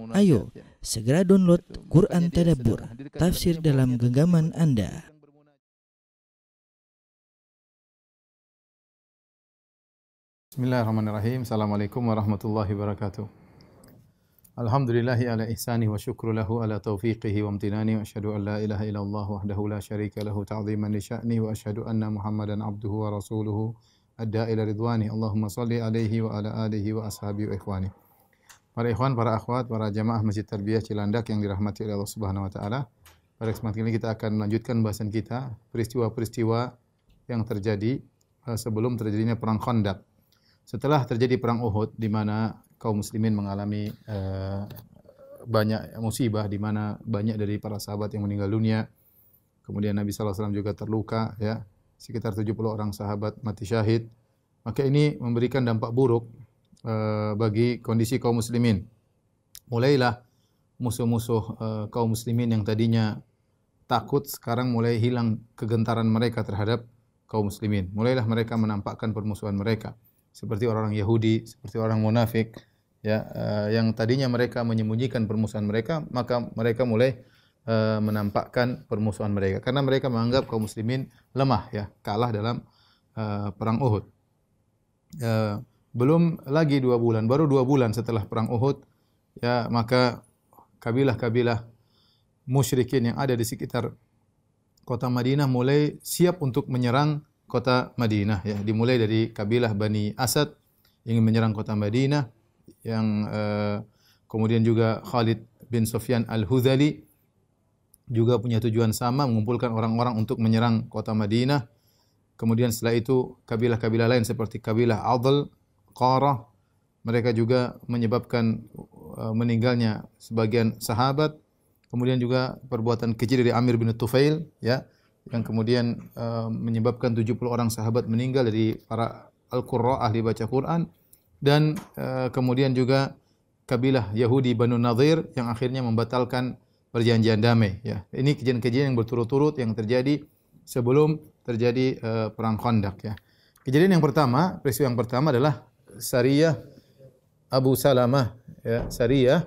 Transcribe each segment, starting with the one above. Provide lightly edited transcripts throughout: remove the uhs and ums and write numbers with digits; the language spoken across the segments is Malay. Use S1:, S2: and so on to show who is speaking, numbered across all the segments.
S1: Ayo, segera download Quran Tadabbur, tafsir dalam genggaman Anda.
S2: Bismillahirrahmanirrahim. Assalamualaikum warahmatullahi wabarakatuh. Alhamdulillahi ala ihsani wa syukru lahu ala taufiqihi wa amtinani wa asyhadu an la ilaha illallah wahdahu la syarika lahu ta'ziman li sya'ni wa asyhadu anna Muhammadan abduhu wa rasuluhu adda ila ridwani. Allahumma salli alaihi wa ala alihi wa ashabihi wa ikhwani. Para ikhwan, para akhwat, para jamaah Masjid Tarbiyah Cilandak yang dirahmati oleh Allah Subhanahu wa taala. Pada kesempatan ini kita akan melanjutkan bahasan kita peristiwa-peristiwa yang terjadi sebelum terjadinya perang Khandaq. Setelah terjadi perang Uhud di mana kaum muslimin mengalami banyak musibah, di mana banyak dari para sahabat yang meninggal dunia. Kemudian Nabi sallallahu alaihi wasallam juga terluka, ya. Sekitar 70 orang sahabat mati syahid. Maka ini memberikan dampak buruk bagi kondisi kaum muslimin. Mulailah musuh-musuh kaum muslimin yang tadinya takut, sekarang mulai hilang kegentaran mereka terhadap kaum muslimin. Mulailah mereka menampakkan permusuhan mereka. Seperti orang Yahudi, seperti orang munafik, ya, yang tadinya mereka menyembunyikan permusuhan mereka, maka mereka mulai menampakkan permusuhan mereka karena mereka menganggap kaum muslimin lemah, ya, kalah dalam perang Uhud. Belum lagi 2 bulan, baru 2 bulan setelah perang Uhud, ya, maka kabilah-kabilah musyrikin yang ada di sekitar kota Madinah mulai siap untuk menyerang kota Madinah, ya. Dimulai dari kabilah Bani Asad ingin menyerang kota Madinah, yang kemudian juga Khalid bin Sufyan Al-Hudhali juga punya tujuan sama, mengumpulkan orang-orang untuk menyerang kota Madinah. Kemudian setelah itu kabilah-kabilah lain seperti kabilah Adl, Qarah, mereka juga menyebabkan meninggalnya sebagian sahabat. Kemudian juga perbuatan keji dari Amir bin Tufail, ya, yang kemudian menyebabkan 70 orang sahabat meninggal dari para Al-Qurra, ahli baca Quran. Dan kemudian juga kabilah Yahudi Banu Nadhir yang akhirnya membatalkan perjanjian damai, ya. Ini kejadian-kejadian yang berturut-turut yang terjadi sebelum terjadi perang Khandaq, ya. Kejadian yang pertama, peristiwa yang pertama adalah Sariyah Abu Salamah, ya. Sariyah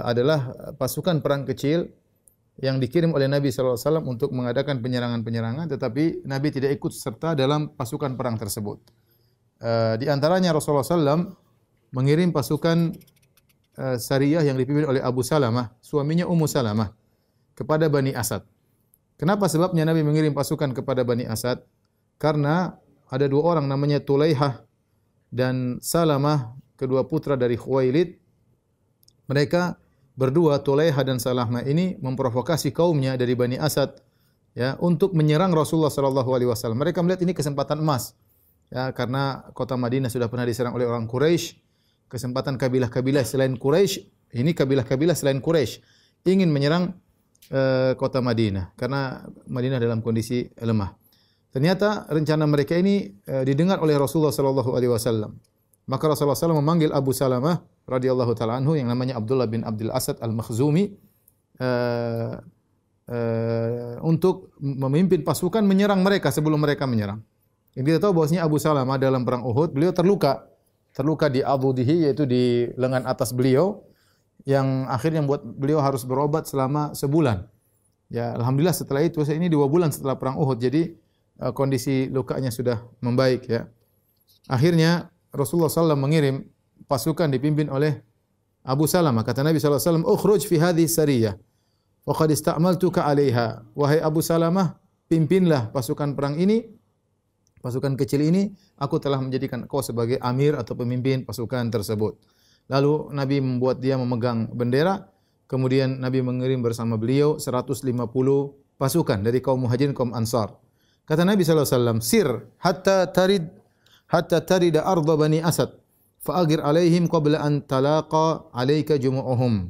S2: adalah pasukan perang kecil yang dikirim oleh Nabi sallallahu alaihi wasallam untuk mengadakan penyerangan-penyerangan, tetapi Nabi tidak ikut serta dalam pasukan perang tersebut. Di antaranya Rasulullah SAW mengirim pasukan Sariyah yang dipimpin oleh Abu Salamah, suaminya Ummu Salamah, kepada Bani Asad. Kenapa sebabnya Nabi mengirim pasukan kepada Bani Asad? Karena ada 2 orang namanya Tulaihah dan Salamah, kedua putra dari Khuwailid. Mereka berdua, Tulaihah dan Salamah ini, memprovokasi kaumnya dari Bani Asad, ya, untuk menyerang Rasulullah sallallahu alaihi wasallam. Mereka melihat ini kesempatan emas, ya, karena kota Madinah sudah pernah diserang oleh orang Quraisy. Kesempatan kabilah-kabilah selain Quraisy, ini kabilah-kabilah selain Quraisy ingin menyerang kota Madinah karena Madinah dalam kondisi lemah. Ternyata rencana mereka ini didengar oleh Rasulullah sallallahu alaihi wasallam. Maka Rasulullah SAW memanggil Abu Salamah radhiyallahu taala anhu yang namanya Abdullah bin Abdul Asad Al-Makhzumi untuk memimpin pasukan menyerang mereka sebelum mereka menyerang. Yang kita tahu bahwasanya Abu Salamah dalam perang Uhud beliau terluka di adudihi, yaitu di lengan atas beliau, yang akhirnya membuat beliau harus berobat selama sebulan. Ya, alhamdulillah setelah itu, ini 2 bulan setelah perang Uhud, jadi kondisi lukanya sudah membaik, ya. Akhirnya Rasulullah SAW mengirim pasukan dipimpin oleh Abu Salamah. Kata Nabi SAW, "Ukhruj fi hadhihi sariyah wa qad ista'maltuka 'alaiha." Wahai Abu Salamah, pimpinlah pasukan perang ini, pasukan kecil ini, aku telah menjadikan kau sebagai amir atau pemimpin pasukan tersebut. Lalu Nabi membuat dia memegang bendera, kemudian Nabi mengirim bersama beliau 150 pasukan dari kaum Muhajirin, kaum Ansar. Kata Nabi SAW, "Sir hatta tarida arda Bani Asad, fa'agir alaihim qabla an talaqa alaika jumu'uhum."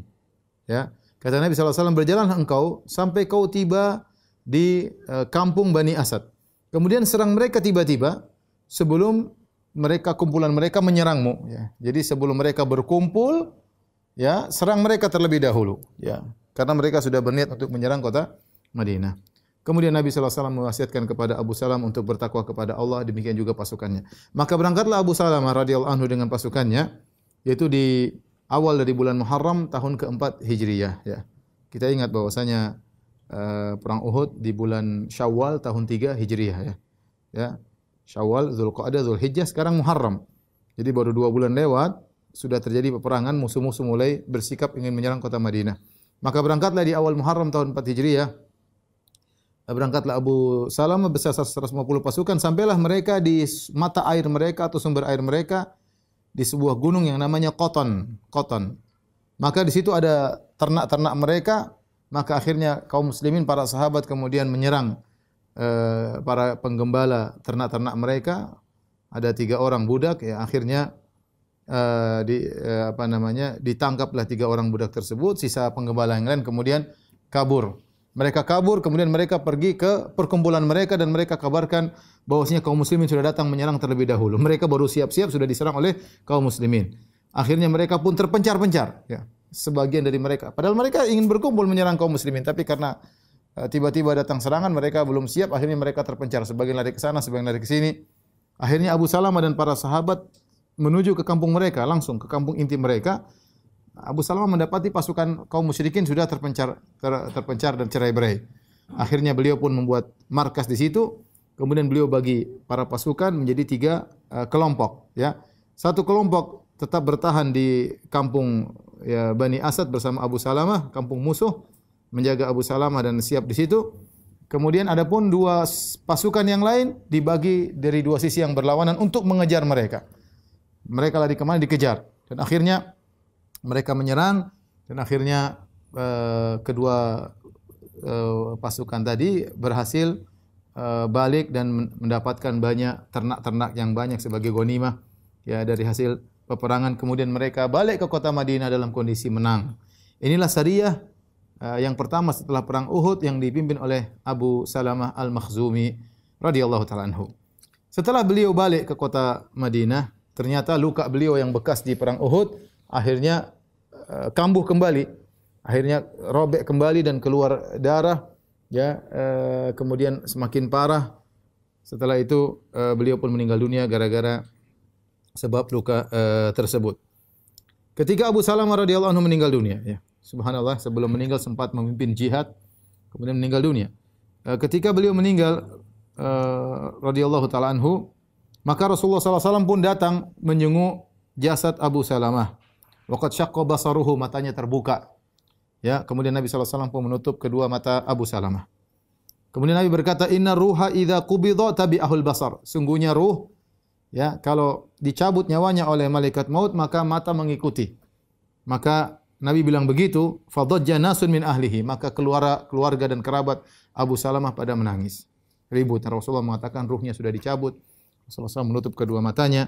S2: Ya, kata Nabi SAW, berjalanlah engkau sampai kau tiba di kampung Bani Asad. Kemudian serang mereka tiba-tiba sebelum kumpulan mereka menyerangmu, ya. Jadi sebelum mereka berkumpul, ya, serang mereka terlebih dahulu, ya. Karena mereka sudah berniat untuk menyerang kota Madinah. Kemudian Nabi SAW mewasiatkan kepada Abu Salamah untuk bertakwa kepada Allah, demikian juga pasukannya. Maka berangkatlah Abu Salamah radhiyallahu anhu dengan pasukannya, yaitu awal dari bulan Muharram tahun keempat Hijriyah. Ya. Kita ingat bahwasanya perang Uhud di bulan Syawal tahun 3 Hijriyah. Ya. Syawal, Zulqa'dah, Zulhijjah, sekarang Muharram. Jadi baru 2 bulan lewat, sudah terjadi peperangan, musuh-musuh mulai bersikap ingin menyerang kota Madinah. Maka berangkatlah di awal Muharram tahun 4 Hijriah, berangkatlah Abu Salamah beserta 150 pasukan, sampailah mereka di mata air mereka atau sumber air mereka di sebuah gunung yang namanya Qoton. Maka di situ ada ternak-ternak mereka, maka akhirnya kaum muslimin, para sahabat kemudian menyerang para penggembala ternak-ternak mereka. Ada 3 orang budak, ya akhirnya ditangkaplah 3 orang budak tersebut. Sisa penggembala yang lain kemudian kabur. Mereka kabur, kemudian mereka pergi ke perkumpulan mereka dan mereka kabarkan bahwasanya kaum muslimin sudah datang menyerang terlebih dahulu. Mereka baru siap-siap sudah diserang oleh kaum muslimin. Akhirnya mereka pun terpencar-pencar. Ya, sebagian dari mereka. Padahal mereka ingin berkumpul menyerang kaum muslimin, tapi karena tiba-tiba datang serangan, mereka belum siap. Akhirnya mereka terpencar. Sebagian lari ke sana, sebagian lari ke sini. Akhirnya Abu Salamah dan para sahabat menuju ke kampung mereka, langsung ke kampung inti mereka. Abu Salamah mendapati pasukan kaum musyrikin sudah terpencar dan cerai-berai. Akhirnya beliau pun membuat markas di situ. Kemudian beliau bagi para pasukan menjadi 3 kelompok. Ya, satu kelompok tetap bertahan di kampung Bani Asad bersama Abu Salamah, kampung musuh, menjaga Abu Salamah dan siap di situ. Kemudian adapun 2 pasukan yang lain dibagi dari 2 sisi yang berlawanan untuk mengejar mereka. Mereka lari kemana dikejar. Dan akhirnya mereka menyerang dan akhirnya kedua pasukan tadi berhasil balik dan mendapatkan banyak ternak-ternak yang banyak sebagai ghanimah ya dari hasil peperangan. Kemudian mereka balik ke kota Madinah dalam kondisi menang. Inilah Sariyah yang pertama setelah perang Uhud yang dipimpin oleh Abu Salamah Al-Makhzumi radhiyallahu taala anhu. Setelah beliau balik ke kota Madinah, ternyata luka beliau yang bekas di perang Uhud akhirnya kambuh kembali, akhirnya robek kembali dan keluar darah, ya, kemudian semakin parah. Setelah itu beliau pun meninggal dunia gara-gara sebab luka tersebut. Ketika Abu Salamah radhiyallahu anhu meninggal dunia, ya, subhanallah, sebelum meninggal sempat memimpin jihad, kemudian meninggal dunia. Ketika beliau meninggal radhiyallahu taala anhu, maka Rasulullah SAW pun datang menjenguk jasad Abu Salamah. Waqad syaqqa basaruhu, matanya terbuka. Ya, kemudian Nabi SAW pun menutup kedua mata Abu Salamah. Kemudian Nabi berkata, "Inna ruha idza qubidha tabi'ahul basar." Sungguhnya ruh, ya, kalau dicabut nyawanya oleh malaikat maut maka mata mengikuti. Maka Nabi bilang begitu, fadajja nasun min ahlihi, maka keluarga dan kerabat Abu Salamah pada menangis. Ribut. Rasulullah mengatakan ruhnya sudah dicabut. Rasulullah SAW menutup kedua matanya.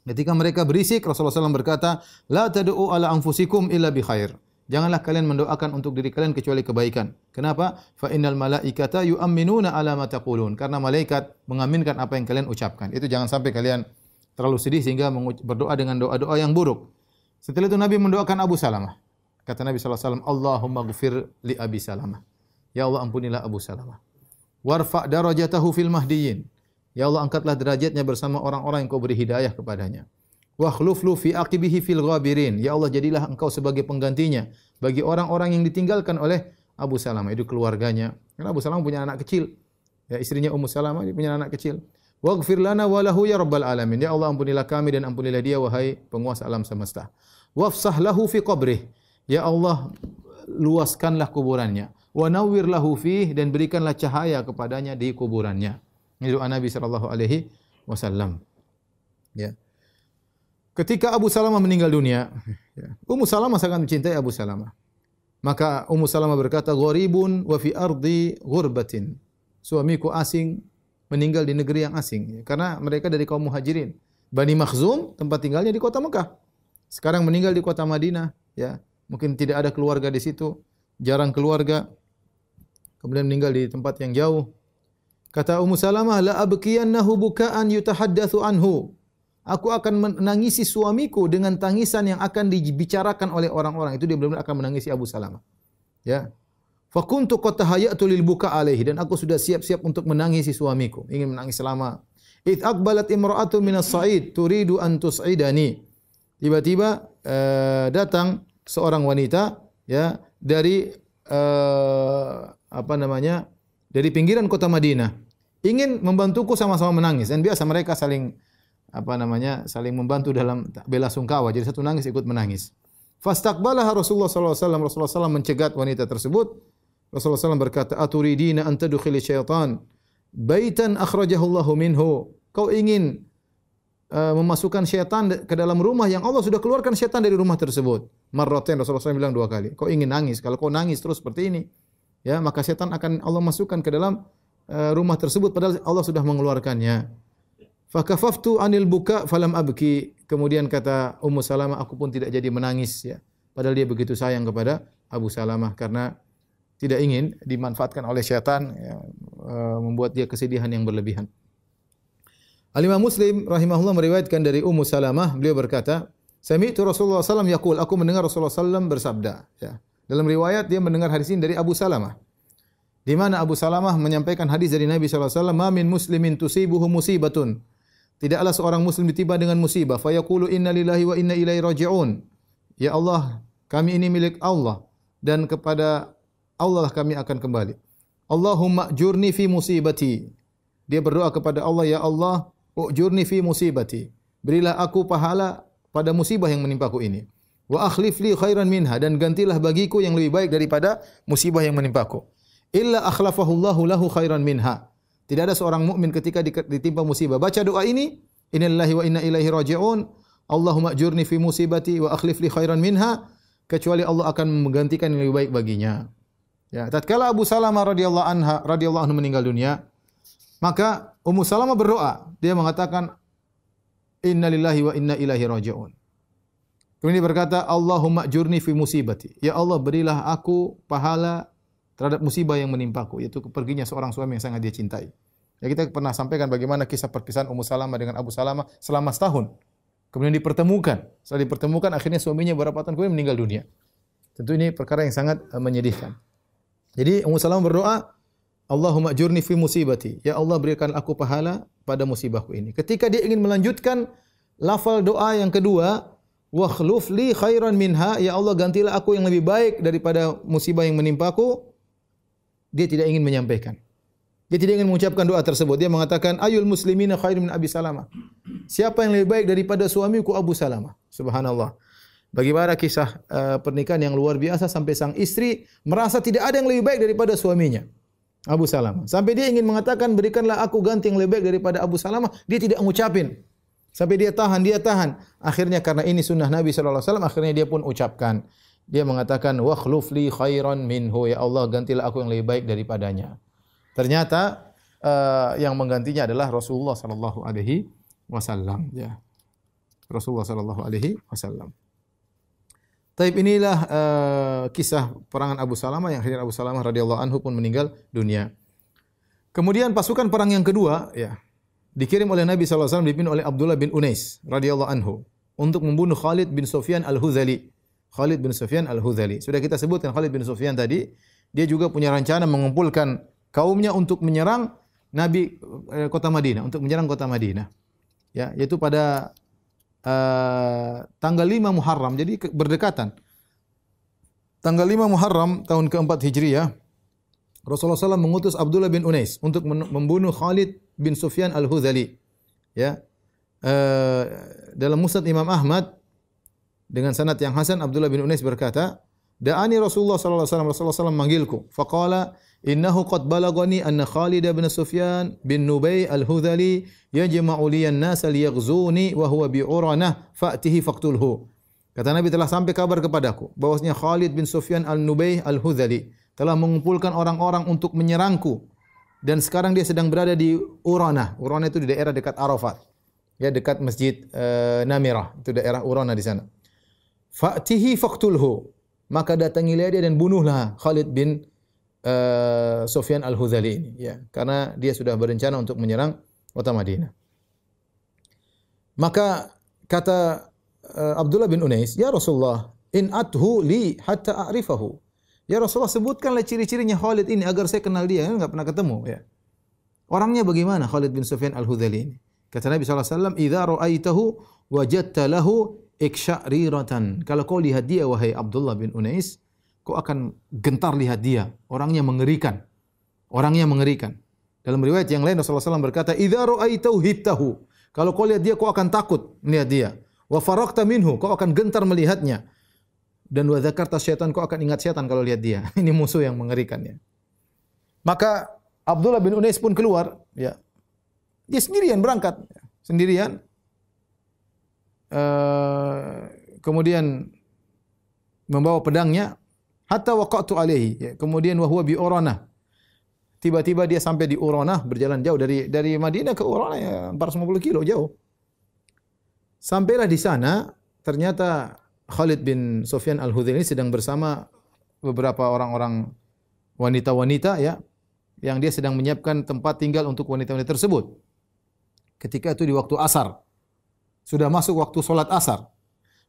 S2: Ketika mereka berisik, Rasulullah SAW berkata, "La tad'u ala anfusikum illa bi khair." Janganlah kalian mendoakan untuk diri kalian kecuali kebaikan. Kenapa? Fa innal malaikata yu'minuna ala ma taqulun. Karena malaikat mengaminkan apa yang kalian ucapkan. Itu jangan sampai kalian terlalu sedih sehingga berdoa dengan doa-doa yang buruk. Setelah itu Nabi mendoakan Abu Salamah. Kata Nabi SAW, Allahumma ghfir li Abi Salamah. Ya Allah, ampunilah Abu Salamah. Warfa' darajatahu fil mahdiyin. Ya Allah, angkatlah derajatnya bersama orang-orang yang kau beri hidayah kepadanya. Wa khluflu fi aqibihi fil ghabirin. Ya Allah, jadilah engkau sebagai penggantinya bagi orang-orang yang ditinggalkan oleh Abu Salamah, itu keluarganya. Karena Abu Salamah punya anak kecil. Ya, istrinya Ummu Salamah punya anak kecil. Waghfir lana wa lahu ya rabbal alamin. Ya Allah, ampunilah kami dan ampunilah dia wahai penguasa alam semesta. Wafsah lahu fi qabrih. Ya Allah, luaskanlah kuburannya. Wa nawwir lahu fih, dan berikanlah cahaya kepadanya di kuburannya. Ini doa Nabi sallallahu alaihi wasallam. Ya. Ketika Abu Salamah meninggal dunia, ya, Ummu Salamah sangat mencintai Abu Salamah. Maka Ummu Salamah berkata, "Gharibun wa fi ardi ghurbatin." Suamiku asing, meninggal di negeri yang asing. Karena mereka dari kaum Muhajirin. Bani Makhzum tempat tinggalnya di kota Mekah. Sekarang meninggal di kota Madinah, ya. Mungkin tidak ada keluarga di situ, jarang keluarga. Kemudian meninggal di tempat yang jauh. Kata Ummu Salamah, "La abqiyannahu buka'an yutahaddatsu anhu." Aku akan menangisi suamiku dengan tangisan yang akan dibicarakan oleh orang-orang. Itu dia benar-benar akan menangisi Abu Salamah. Ya. Fa kuntu qad tahayyatu lil buka' alaihi, dan aku sudah siap-siap untuk menangisi suamiku, ingin menangis selama. Id aqbalat imra'atu minas sa'id turidu an tus'idani. Tiba-tiba datang seorang wanita ya dari dari pinggiran kota Madinah, ingin membantuku, sama-sama menangis. Dan biasa mereka saling saling membantu dalam bela sungkawa. Jadi satu nangis ikut menangis. Fastaqbalaha Rasulullah sallallahu alaihi wasallam. Rasulullah SAW mencegat wanita tersebut. Rasulullah SAW berkata, "Aturidina an tadkhili syaitan baitan akhrajahu Allahu minhu." Kau ingin memasukkan syaitan ke dalam rumah yang Allah sudah keluarkan syaitan dari rumah tersebut. Marratain, Rasulullah SAW bilang 2 kali. Kau ingin nangis, kalau kau nangis terus seperti ini, ya, maka syaitan akan Allah masukkan ke dalam rumah tersebut padahal Allah sudah mengeluarkannya. Fakafaftu anil buka falam abki. Kemudian kata Ummu Salamah, aku pun tidak jadi menangis, ya. Padahal dia begitu sayang kepada Abu Salamah karena tidak ingin dimanfaatkan oleh syaitan, ya, membuat dia kesedihan yang berlebihan. Al-Imam Muslim rahimahullah meriwayatkan dari Ummu Salamah, beliau berkata, "Sami'tu Rasulullah sallallahu alaihi wasallam yaqul," aku mendengar Rasulullah sallallahu alaihi wasallam bersabda, ya. Dalam riwayat dia mendengar hadis ini dari Abu Salamah. Di mana Abu Salamah menyampaikan hadis dari Nabi sallallahu alaihi wasallam, "Ma min muslimin tusibuhu musibatun." Tidaklah seorang muslim ditiba dengan musibah, fa yaqulu inna lillahi wa inna ilaihi raji'un. Ya Allah, kami ini milik Allah dan kepada Allah kami akan kembali. Allahumma ajurni fi musibati. Dia berdoa kepada Allah, ya Allah, ujurni fi musibati. Berilah aku pahala pada musibah yang menimpaku ini. Wa akhlif li khairan minha, dan gantilah bagiku yang lebih baik daripada musibah yang menimpaku. Illa akhlafahu Allahu lahu khairan minha. Tidak ada seorang mukmin ketika ditimpa musibah baca doa ini, innalillahi wa inna ilaihi raji'un. Allahumma ajurni fi musibati wa akhlif li khairan minha, kecuali Allah akan menggantikan yang lebih baik baginya. Ya, tatkala Abu Salamah radhiyallahu anhu meninggal dunia, maka Ummu Salamah berdoa. Dia mengatakan, innalillahi wa inna ilaihi raji'un. Kemudian dia berkata, Allahumma ajurni fi musibati. Ya Allah, berilah aku pahala terhadap musibah yang menimpaku, yaitu perginya seorang suami yang sangat dia cintai. Ya, kita pernah sampaikan bagaimana kisah perpisahan Ummu Salamah dengan Abu Salamah selama setahun. Kemudian dipertemukan. Setelah dipertemukan, akhirnya suaminya beberapa tahun kemudian meninggal dunia. Tentu ini perkara yang sangat menyedihkan. Jadi Ummu Salamah berdoa, Allahumma ajurni fi musibati. Ya Allah, berikan aku pahala pada musibahku ini. Ketika dia ingin melanjutkan lafal doa yang kedua, wa khluf li khairan minha, ya Allah, gantilah aku yang lebih baik daripada musibah yang menimpaku. Dia tidak ingin menyampaikan. Dia tidak ingin mengucapkan doa tersebut. Dia mengatakan, ayul muslimina khairun min Abi Salamah. Siapa yang lebih baik daripada suamiku Abu Salamah? Subhanallah. Bagaimana kisah pernikahan yang luar biasa sampai sang istri merasa tidak ada yang lebih baik daripada suaminya, Abu Salamah. Sampai dia ingin mengatakan, berikanlah aku ganti yang lebih baik daripada Abu Salamah. Dia tidak mengucapin. Sampai dia tahan. Akhirnya karena ini sunnah Nabi sallallahu alaihi wasallam, akhirnya dia pun ucapkan. Dia mengatakan, wa khluf li khairan minhu. Ya Allah, gantilah aku yang lebih baik daripadanya. Ternyata yang menggantinya adalah Rasulullah sallallahu alaihi wasallam, ya. Rasulullah sallallahu alaihi wasallam. Taib, inilah kisah perangan Abu Salamah yang akhirnya Abu Salamah radhiyallahu anhu pun meninggal dunia. Kemudian pasukan perang yang kedua, ya, dikirim oleh Nabi sallallahu alaihi wasallam dipimpin oleh Abdullah bin Unais radhiyallahu anhu untuk membunuh Khalid bin Sufyan al-Hudhali. Khalid bin Sufyan al-Hudhali. Sudah kita sebutkan Khalid bin Sufyan tadi, dia juga punya rencana mengumpulkan kaumnya untuk menyerang Nabi kota Madinah, untuk menyerang kota Madinah. Ya, yaitu pada tanggal 5 Muharram, jadi berdekatan. Tanggal 5 Muharram tahun keempat Hijriah, Rasulullah SAW mengutus Abdullah bin Unais untuk membunuh Khalid bin Sufyan al-Hudhali. Ya, dalam Musnad Imam Ahmad dengan sanad yang hasan, Abdullah bin Unais berkata, da'ani Rasulullah sallallahu alaihi wasallam, Rasulullah SAW manggilku, faqala innahu qad balagani anna Khalid bin Sufyan bin Nubay al-Hudhali yajma'u liyan nasa liyaghzuni wa huwa bi'uranah fa'tihi faqtulhu. Kata Nabi, telah sampai kabar kepadaku bahwasanya Khalid bin Sufyan al-Nubay al-Hudhali telah mengumpulkan orang-orang untuk menyerangku, dan sekarang dia sedang berada di Uranah. Uranah itu di daerah dekat Arafat, ya, dekat Masjid Namirah, itu daerah Uranah di sana. Fa'tihi faqtulhu, maka datangilah dia dan bunuhlah Khalid bin Sufyan al-Hudhali ini, ya, karena dia sudah berencana untuk menyerang kota Madinah. Maka kata Abdullah bin Unais, ya Rasulullah, in athu li hatta a'rifahu. Ya Rasulullah, sebutkanlah ciri-cirinya Khalid ini agar saya kenal dia, enggak pernah ketemu, ya. Orangnya bagaimana Khalid bin Sufyan al-Hudhali ini? Kata Nabi sallallahu alaihi wasallam, idza ra'aitahu wajadta lahu iksya'riratan. Kalau kau lihat dia wahai Abdullah bin Unais, kau akan gentar lihat dia. Orangnya mengerikan. Orangnya mengerikan. Dalam riwayat yang lain Rasulullah SAW berkata, "Idza ra'aitahu hibtahu." Kalau kau lihat dia, kau akan takut melihat dia. Wa faraqta minhu, kau akan gentar melihatnya. Dan wa dzakarta syaitan, kau akan ingat syaitan kalau lihat dia. Ini musuh yang mengerikannya. Maka Abdullah bin Unais pun keluar, ya. Dia sendirian berangkat, sendirian. Kemudian membawa pedangnya, hatta waqa'tu alaihi. Ya. Kemudian wa huwa bi Uranah. Tiba-tiba dia sampai di Uranah, berjalan jauh dari Madinah ke Uranah, ya, 450 kilo jauh. Sampailah di sana, ternyata Khalid bin Sufyan Al-Hudzaili sedang bersama beberapa orang-orang wanita-wanita, ya, yang dia sedang menyiapkan tempat tinggal untuk wanita-wanita tersebut. Ketika itu di waktu asar. Sudah masuk waktu solat asar.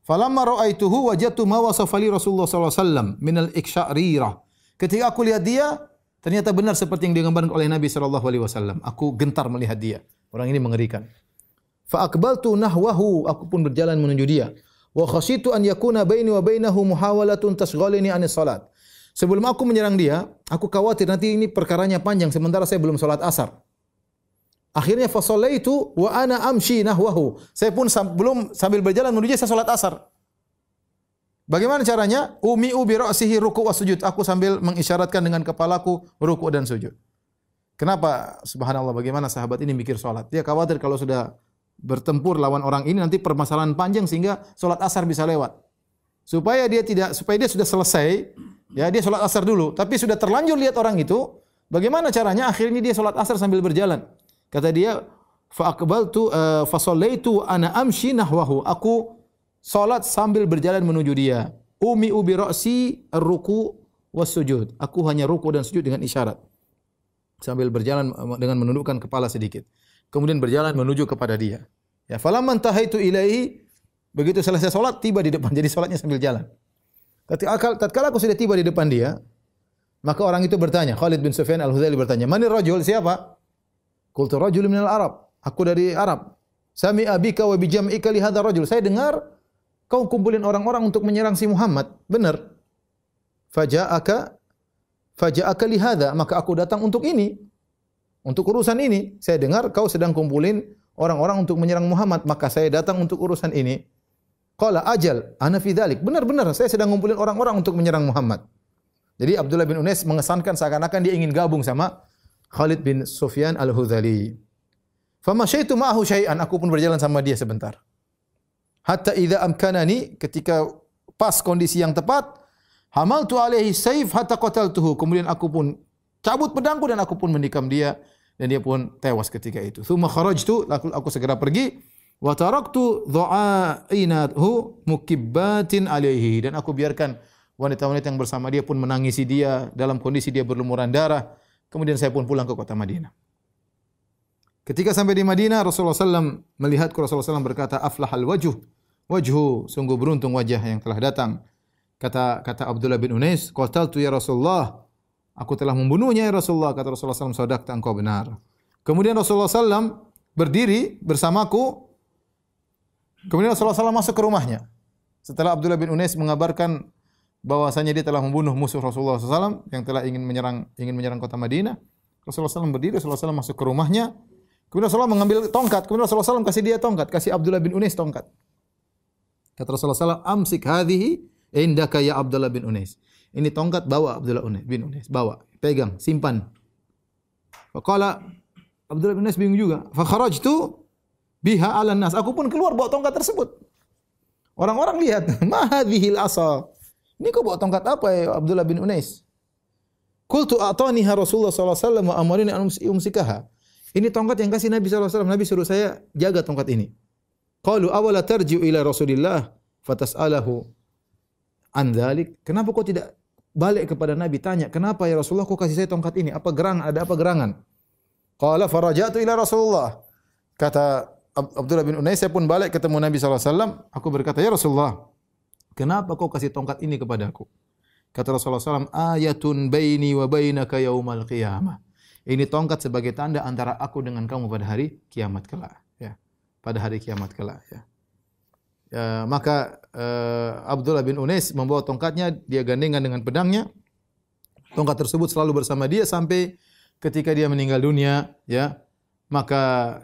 S2: Falamma ra'aituhu wajadtu ma wasafa li Rasulullah sallallahu alaihi wasallam min al-iksya'rirah. Ketika aku lihat dia, ternyata benar seperti yang digambarkan oleh Nabi sallallahu alaihi wasallam. Aku gentar melihat dia. Orang ini mengerikan. Fa aqbaltu nahwahu, aku pun berjalan menuju dia. Wa khasyitu an yakuna baini wa bainahu muhawalatun tashghalini anis salat. Sebelum aku menyerang dia, aku khawatir nanti ini perkaranya panjang sementara saya belum salat asar. Akhirnya fa shallaitu wa ana amshi nahwahu. Saya pun sambil berjalan menuju saya salat asar. Bagaimana caranya? Umi'u bi ra'sihi ruku' wa sujud. Aku sambil mengisyaratkan dengan kepalaku ruku' dan sujud. Kenapa? Subhanallah, bagaimana sahabat ini mikir salat. Dia khawatir kalau sudah bertempur lawan orang ini nanti permasalahan panjang sehingga salat asar bisa lewat. Supaya dia sudah selesai, ya dia salat asar dulu, tapi sudah terlanjur lihat orang itu, bagaimana caranya? Akhirnya dia salat asar sambil berjalan. Kata dia, fa aqbaltu fa shallaitu ana amshi nahwahu. Aku salat sambil berjalan menuju dia. Umi bi ra'si ar-ruku' was sujud. Aku hanya ruku dan sujud dengan isyarat. Sambil berjalan dengan menundukkan kepala sedikit. Kemudian berjalan menuju kepada dia. Ya, falamman tahaitu ilaihi, begitu selesai salat tiba di depan. Jadi salatnya sambil jalan. Tatkala aku sudah tiba di depan dia, maka orang itu bertanya, Khalid bin Sufyan Al-Hudzaili bertanya, "Manir rajul?" Siapa? Qultu rajulun minal Arab. Aku dari Arab. Sami'a bika wa bi jam'ika li hadzal rajul. Saya dengar kau kumpulin orang-orang untuk menyerang si Muhammad. Benar. Faja'aka li hadza, maka aku datang untuk ini. Untuk urusan ini, saya dengar kau sedang kumpulin orang-orang untuk menyerang Muhammad, maka saya datang untuk urusan ini. Qala ajal, ana fi dzalik. Benar-benar saya sedang kumpulin orang-orang untuk menyerang Muhammad. Jadi Abdullah bin Unais mengesankan seakan-akan dia ingin gabung sama Khalid bin Sufyan Al-Hudzaili. Famasyaitu ma'ahu syai'an, aku pun berjalan sama dia sebentar. Hatta idza amkanani, ketika pas kondisi yang tepat, hamaltu alaihi sayf hatta qataltuhu. Kemudian aku pun cabut pedangku dan aku pun menikam dia dan dia pun tewas ketika itu. Tsumma kharajtu, aku segera pergi, wa taraktu dha'ainahu mukibbatin alaihi, dan aku biarkan wanita-wanita yang bersama dia pun menangisi dia dalam kondisi dia berlumuran darah. Kemudian saya pun pulang ke kota Madinah. Ketika sampai di Madinah, Rasulullah SAW melihatku. Rasulullah SAW berkata, aflahal wajhu, sungguh beruntung wajah yang telah datang. Kata Abdullah bin Unais, qataltu ya Rasulullah, aku telah membunuhnya ya Rasulullah. Kata Rasulullah SAW, sadaqta, engkau benar. Kemudian Rasulullah SAW berdiri bersamaku. Kemudian Rasulullah SAW masuk ke rumahnya. Setelah Abdullah bin Unais mengabarkan bahwasanya dia telah membunuh musuh Rasulullah SAW yang telah ingin menyerang kota Madinah, Rasulullah SAW berdiri. Rasulullah SAW masuk ke rumahnya. Kemudian Rasulullah mengambil tongkat. Kemudian Rasulullah SAW kasih dia tongkat, kasih Abdullah bin Unais tongkat. Kata Rasulullah SAW, amsik hadhihi indaka ya Abdullah bin Unais. Ini tongkat, bawa Abdullah bin Unais, bawa, pegang, simpan. Faqala Abdullah bin Unais bingung juga. Fa kharajtu biha 'alan nas. Aku pun keluar bawa tongkat tersebut. Orang-orang lihat, ma hadhil asa. Ini kau bawa tongkat apa ya Abdullah bin Unais? Qultu a'taniha Rasulullah sallallahu alaihi wasallam wa amarni an umsikaha. Ini tongkat yang kasih Nabi sallallahu alaihi wasallam. Nabi suruh saya jaga tongkat ini. Qalu awala tarji'u ila Rasulillah fatas'alahu an dzalik. Kenapa kau tidak balik kepada Nabi tanya, kenapa ya Rasulullah kau kasih saya tongkat ini? Ada apa gerangan? Qala faraja'tu ila Rasulullah. Kata Abdullah bin Unais, saya pun balik ketemu Nabi sallallahu alaihi wasallam. Aku berkata, ya Rasulullah, kenapa kau kasih tongkat ini kepadaku? Kata Rasulullah SAW, ayatun baini wa bainaka yaumal qiyamah. Ini tongkat sebagai tanda antara aku dengan kamu pada hari kiamat kelak. Ya. Pada hari kiamat kelak. Ya. Maka Abdullah bin Unais membawa tongkatnya, dia gandengan dengan pedangnya. Tongkat tersebut selalu bersama dia sampai ketika dia meninggal dunia, ya. Maka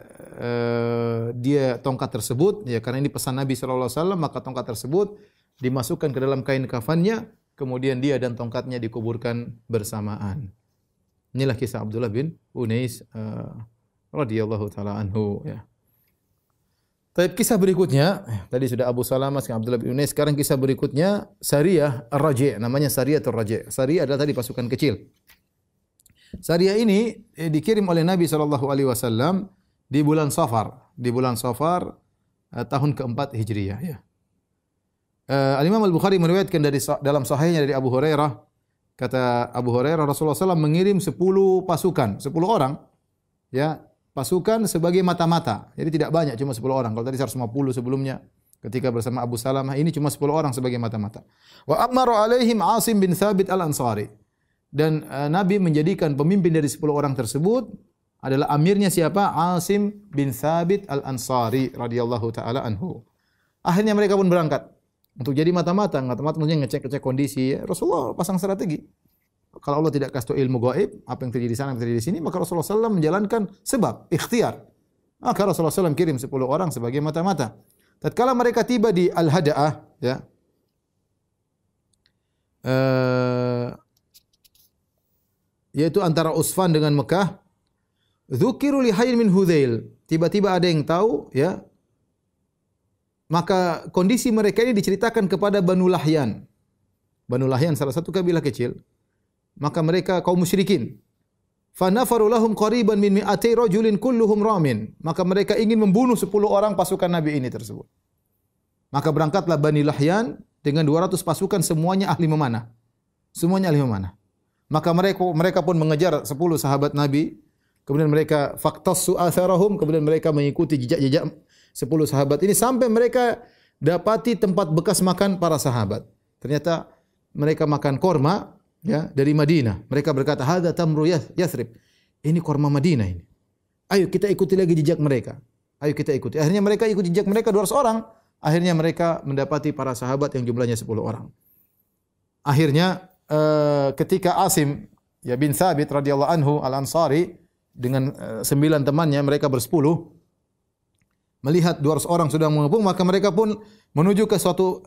S2: dia tongkat tersebut, ya, karena ini pesan Nabi sallallahu alaihi wasallam, maka tongkat tersebut dimasukkan ke dalam kain kafannya, kemudian dia dan tongkatnya dikuburkan bersamaan. Inilah kisah Abdullah bin Unais radhiyallahu taala anhu, ya. Tapi kisah berikutnya, tadi sudah Abu Salamah, sekarang Abdullah bin Unais, sekarang kisah berikutnya Sariyah Ar-Raji', namanya Sariyatul Raji'. Sariyah adalah tadi pasukan kecil. Sariyah ini dikirim oleh Nabi SAW di bulan Safar, tahun keempat Hijriyah, ya. Al-Imam Al-Bukhari meriwayatkan dalam sahihnya dari Abu Hurairah, kata Abu Hurairah, Rasulullah SAW mengirim 10 pasukan, 10 orang, ya, pasukan sebagai mata-mata. Jadi tidak banyak, cuma 10 orang. Kalau tadi 150 sebelumnya ketika bersama Abu Salamah, ini cuma 10 orang sebagai mata-mata. Wa ammaru alaihim Asim bin Thabit al-Ansari. Dan Nabi menjadikan pemimpin dari 10 orang tersebut adalah amirnya siapa? Asim bin Thabit al-Ansari radhiyallahu taala anhu. Akhirnya mereka pun berangkat untuk jadi mata-mata. Mata-mata maksudnya ngecek-ngecek kondisi. Rasulullah pasang strategi. Kalau Allah tidak kasih tahu ilmu gaib, apa yang terjadi di sana, apa yang terjadi di sini, maka Rasulullah SAW menjalankan sebab, ikhtiar. Maka Rasulullah SAW kirim 10 orang sebagai mata-mata. Tatkala mereka tiba di Al-Hada'ah, ya, yaitu antara Usfan dengan Mekah, dzukiru li hayyin min Hudzail. Tiba-tiba ada yang tahu, ya. Maka kondisi mereka ini diceritakan kepada Banu Lahyan. Banu Lahyan salah satu kabilah kecil. Maka mereka kaum musyrikin. Fa nafaru lahum qariban min mi'ati rajulin kulluhum ramin. Maka mereka ingin membunuh 10 orang pasukan Nabi ini tersebut. Maka berangkatlah Bani Lahyan dengan 200 pasukan, semuanya ahli memanah. Semuanya ahli memanah. Maka mereka pun mengejar 10 sahabat Nabi. Kemudian mereka faqtassu atharahum, kemudian mereka mengikuti jejak-jejak 10 sahabat ini sampai mereka dapati tempat bekas makan para sahabat. Ternyata mereka makan korma, ya, dari Madinah. Mereka berkata, "Hadza tamru Yathrib." Ini korma Madinah ini. Ayo kita ikuti lagi jejak mereka. Ayo kita ikuti. Akhirnya mereka ikut jejak mereka 200 orang. Akhirnya mereka mendapati para sahabat yang jumlahnya 10 orang. Akhirnya ketika Asim, ya, bin Thabit radhiyallahu anhu al-Ansari dengan 9 temannya, mereka bersepuluh, melihat 200 orang sudah mengepung, maka mereka pun menuju ke suatu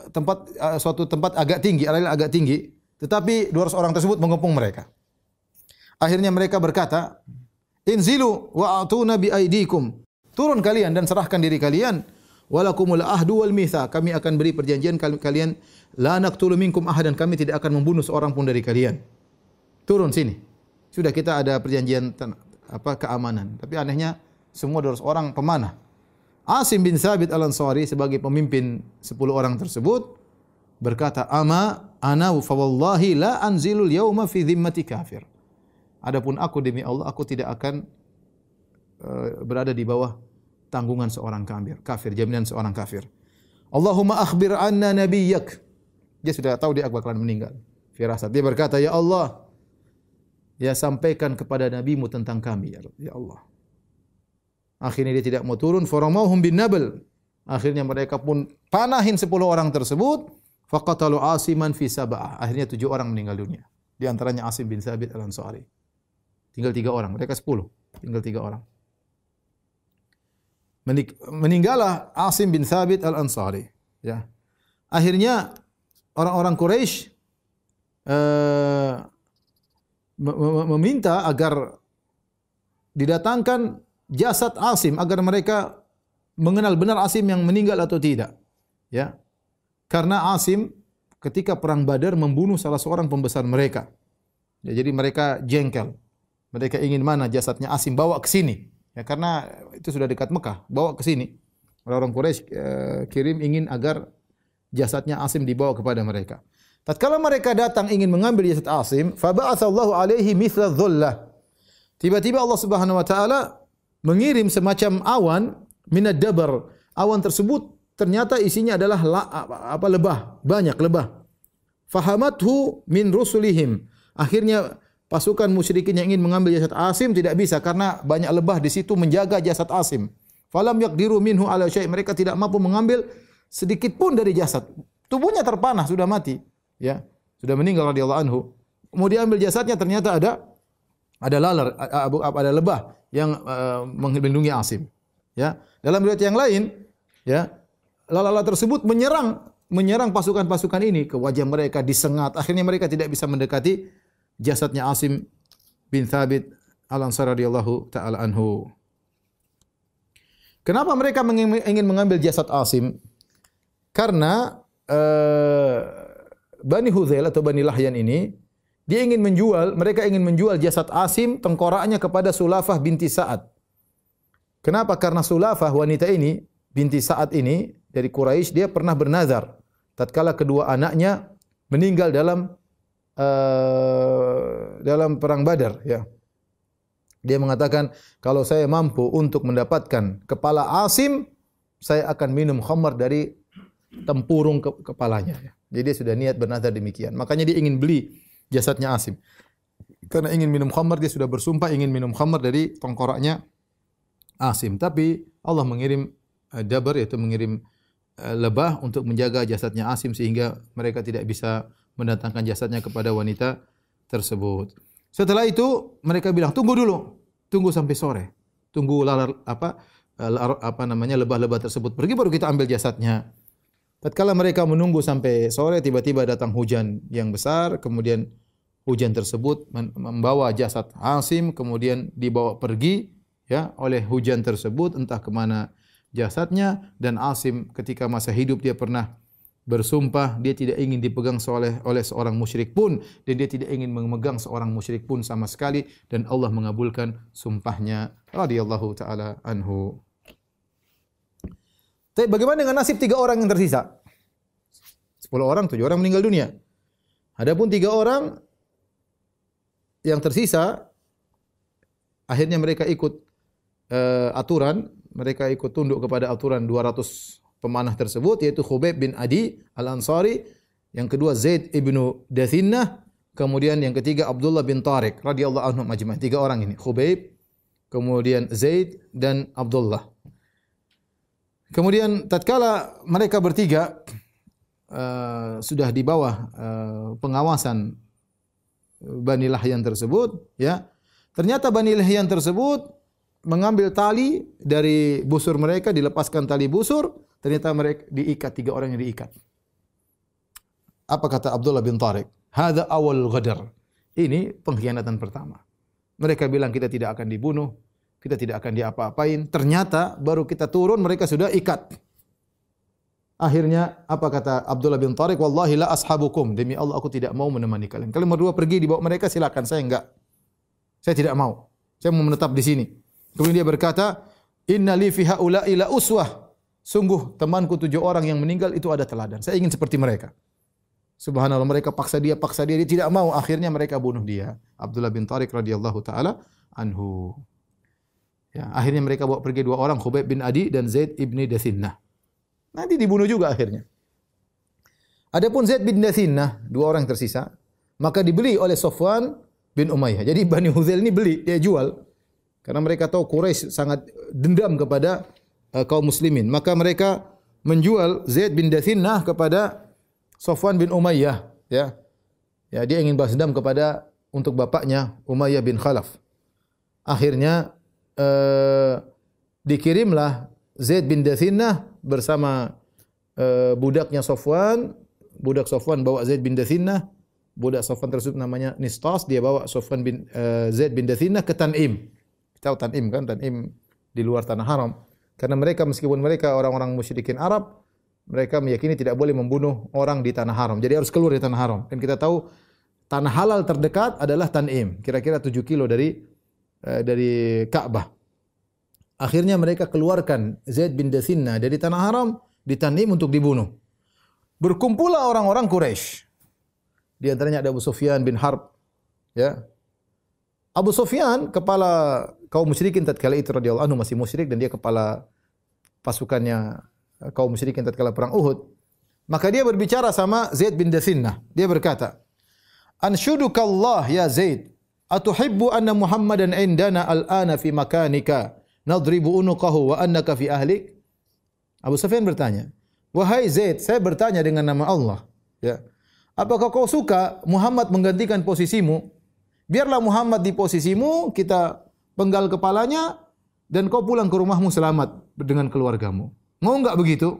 S2: tempat agak tinggi, area agak tinggi. Tetapi 200 orang tersebut mengepung mereka. Akhirnya mereka berkata, "Inzilu wa a'tuna bi aidikum." Turun kalian dan serahkan diri kalian. Walakumul ahdu wal mitsa. Kami akan beri perjanjian kalian, la naqtulu minkum ahadan, kami tidak akan membunuh seorang pun dari kalian. Turun sini. Sudah kita ada perjanjian keamanan. Tapi anehnya semua 200 orang pemanah. Asim bin Thabit al-Ansari sebagai pemimpin 10 orang tersebut berkata, "Ama ana fa wallahi la anzilul yauma fi dhimmati kafir." Adapun aku, demi Allah, aku tidak akan berada di bawah tanggungan seorang kafir, jaminan seorang kafir. Allahumma akhbir anna nabiyyak. Dia sudah tahu dia bakalan meninggal. Firasat. Dia berkata, "Ya Allah, ya sampaikan kepada nabimu tentang kami, ya Allah." Akhirnya dia tidak mau turun. Faramauhum bin nabl. Akhirnya mereka pun panahin 10 orang tersebut. Faqatalu Asiman fi sab'ah. Akhirnya 7 orang meninggal dunia. Di antaranya Asim bin Thabit al-Ansari. Tinggal 3 orang. Mereka 10. Tinggal 3 orang. Meninggallah Asim bin Thabit al-Ansari. Ya. Akhirnya orang-orang Quraisy meminta agar didatangkan jasad Asim agar mereka mengenal benar Asim yang meninggal atau tidak. Ya. Karena Asim ketika perang Badar membunuh salah seorang pembesar mereka. Ya, jadi mereka jengkel. Mereka ingin mana jasadnya Asim, bawa ke sini. Ya, karena itu sudah dekat Mekah, bawa ke sini. Orang-orang Quraisy kirim ingin agar jasadnya Asim dibawa kepada mereka. Tatkala mereka datang ingin mengambil jasad Asim, fa ba'atsallahu alaihi mithla dhullah. Tiba-tiba Allah Subhanahu wa taala mengirim semacam awan minad dabar. Awan tersebut ternyata isinya adalah lebah, banyak lebah. Fahamathu min rusulihim. Akhirnya pasukan musyrikin yang ingin mengambil jasad Asim tidak bisa karena banyak lebah di situ menjaga jasad Asim. Falam yaqdiru minhu ala syai'. Mereka tidak mampu mengambil sedikit pun dari jasad. Tubuhnya terpanah, sudah mati, ya, sudah meninggal radhiyallahu anhu. Kemudian ambil jasadnya, ternyata ada lalat, ada lebah yang melindungi Asim. Ya, dalam riwayat yang lain, ya, lalat tersebut menyerang pasukan-pasukan ini ke wajah mereka, disengat. Akhirnya mereka tidak bisa mendekati jasadnya Asim bin Thabit Al-Ansari radhiyallahu taala anhu. Kenapa mereka ingin mengambil jasad Asim? Karena Bani Hudzail atau Bani Lahyan ini mereka ingin menjual jasad Asim, tengkoraknya kepada Sulafah binti Sa'ad. Kenapa? Karena Sulafah, wanita ini, binti Sa'ad ini dari Quraisy, dia pernah bernazar tatkala kedua anaknya meninggal dalam perang Badar, ya. Dia mengatakan, kalau saya mampu untuk mendapatkan kepala Asim, saya akan minum khamar dari tempurung kepalanya. Jadi dia sudah niat bernazar demikian. Makanya dia ingin beli jasadnya Asim. Karena ingin minum khamar, dia sudah bersumpah ingin minum khamar dari tengkoraknya Asim. Tapi Allah mengirim dabar, yaitu mengirim lebah untuk menjaga jasadnya Asim sehingga mereka tidak bisa mendatangkan jasadnya kepada wanita tersebut. Setelah itu mereka bilang, tunggu dulu, tunggu sampai sore, tunggu lebah-lebah tersebut pergi baru kita ambil jasadnya. Tatkala mereka menunggu sampai sore, tiba-tiba datang hujan yang besar, kemudian hujan tersebut membawa jasad Asim, kemudian dibawa pergi, ya, oleh hujan tersebut entah ke mana jasadnya. Dan Asim ketika masa hidup dia pernah bersumpah dia tidak ingin dipegang oleh seorang musyrik pun, dan dia tidak ingin memegang seorang musyrik pun sama sekali, dan Allah mengabulkan sumpahnya radhiyallahu taala anhu. Tapi bagaimana dengan nasib 3 orang yang tersisa? 10 orang, 7 orang meninggal dunia. Adapun 3 orang yang tersisa, akhirnya mereka ikut aturan, mereka ikut tunduk kepada aturan 200 pemanah tersebut, yaitu Khubayb bin Adi Al-Ansari, yang kedua Zaid ibnu Dathinnah, kemudian yang ketiga Abdullah bin Tariq radhiyallahu anhum ajma'in. 3 orang ini, Khubayb, kemudian Zaid dan Abdullah. Kemudian tatkala mereka bertiga sudah di bawah pengawasan Bani Lahyan tersebut, ya, ternyata Bani Lahyan tersebut mengambil tali dari busur mereka, dilepaskan tali busur, ternyata mereka diikat, 3 orang yang diikat. Apa kata Abdullah bin Tariq? Hadza awal ghadar. Ini pengkhianatan pertama. Mereka bilang kita tidak akan dibunuh, kita tidak akan diapa-apain. Ternyata baru kita turun mereka sudah ikat. Akhirnya apa kata Abdullah bin Tariq? Wallahi la ashabukum. Demi Allah aku tidak mau menemani kalian. Kalian berdua pergi dibawa mereka, silakan, saya enggak. Saya tidak mau. Saya mau menetap di sini. Kemudian dia berkata, inna li fi haula'i la uswah. Sungguh temanku 7 orang yang meninggal itu ada teladan. Saya ingin seperti mereka. Subhanallah, mereka paksa dia, dia tidak mau. Akhirnya mereka bunuh dia. Abdullah bin Tariq radhiyallahu taala anhu. Ya, akhirnya mereka bawa pergi 2 orang, Khubayb bin Adi dan Zaid ibni Dathinnah. Nanti dibunuh juga akhirnya. Adapun Zaid bin Dathinnah, 2 orang yang tersisa, maka dibeli oleh Safwan bin Umayyah. Jadi Bani Hudzail ini beli, dia jual. Karena mereka tahu Quraisy sangat dendam kepada kaum muslimin. Maka mereka menjual Zaid bin Dathinnah kepada Safwan bin Umayyah, ya. Ya, dia ingin balas dendam untuk bapaknya Umayyah bin Khalaf. Akhirnya dikirimlah Zaid bin Dathinnah bersama budaknya Safwan. Budak Safwan bawa Zaid bin Dathinnah. Budak Safwan tersebut namanya Nistas. Dia bawa Zaid bin Dathinnah ke Tan'im. Tahu Tan'im kan? Tan'im di luar tanah haram. Karena mereka, meskipun mereka orang-orang musyrikin Arab, mereka meyakini tidak boleh membunuh orang di tanah haram. Jadi harus keluar dari tanah haram. Dan kita tahu tanah halal terdekat adalah Tan'im. Kira-kira 7 kilo dari Ka'bah. Akhirnya mereka keluarkan Zaid bin Dathinnah dari tanah haram di Tan'im untuk dibunuh. Berkumpullah orang-orang Quraisy. Di antaranya ada Abu Sufyan bin Harb, ya. Abu Sufyan kepala kaum musyrikin tatkala itu radhiyallahu anhu, masih musyrik, dan dia kepala pasukannya kaum musyrikin tatkala perang Uhud. Maka dia berbicara sama Zaid bin Dathinnah. Dia berkata, "Anshudukallah ya Zaid, atuhibbu anna Muhammadan indana al-ana fi makanika nadribu unuqahu wa annaka fi ahlik?" Abu Sufyan bertanya, Wahai Zaid, saya bertanya dengan nama Allah, ya. Apakah kau suka Muhammad menggantikan posisimu? Biarlah Muhammad di posisimu, kita penggal kepalanya dan kau pulang ke rumahmu selamat dengan keluargamu. Mau enggak begitu?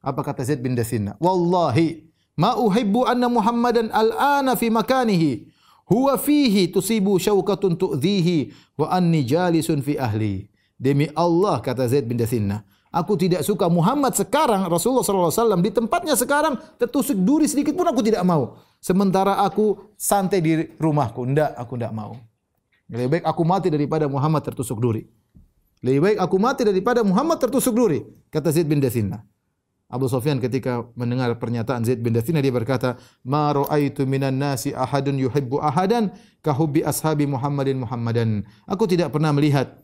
S2: Apa kata Zaid bin Dathinna? Wallahi ma uhibbu anna Muhammadan al-ana fi makanihi huwa fihi tusibu syaukatun tu'dhihi wa anni jalisun fi ahli. Demi Allah, kata Zaid bin Dathinna, aku tidak suka Muhammad sekarang, Rasulullah SAW di tempatnya sekarang tertusuk duri sedikit pun aku tidak mau. Sementara aku santai di rumahku. Aku tidak mau. Lebih baik aku mati daripada Muhammad tertusuk duri. Lebih baik aku mati daripada Muhammad tertusuk duri, kata Zaid bin Dathinna. Abu Sufyan ketika mendengar pernyataan Zaid bin Dathinna, dia berkata, "Ma ra'aitu minan nasi ahadun yuhibbu ahadan ka hubbi ashabi Muhammadan." Aku tidak pernah melihat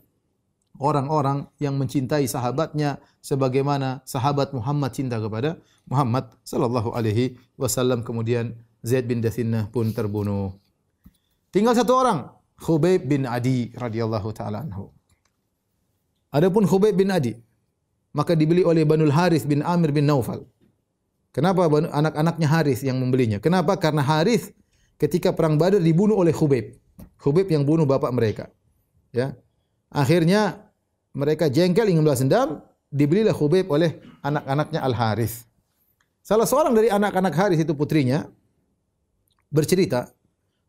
S2: orang-orang yang mencintai sahabatnya sebagaimana sahabat Muhammad cinta kepada Muhammad sallallahu alaihi wasallam. Kemudian Zaid bin Dathinna pun terbunuh. Tinggal satu orang, Khubayb bin Adi radhiyallahu taala anhu. Adapun Khubayb bin Adi maka dibeli oleh Banul Harith bin Amir bin Naufal. Kenapa anak-anaknya Harith yang membelinya? Kenapa? Karena Harith ketika perang Badar dibunuh oleh Khubayb. Khubayb yang bunuh bapak mereka. Ya. Akhirnya mereka jengkel ingin balas dendam, dibelilah Khubayb oleh anak-anaknya Al-Harith. Salah seorang dari anak-anak Harith itu putrinya bercerita,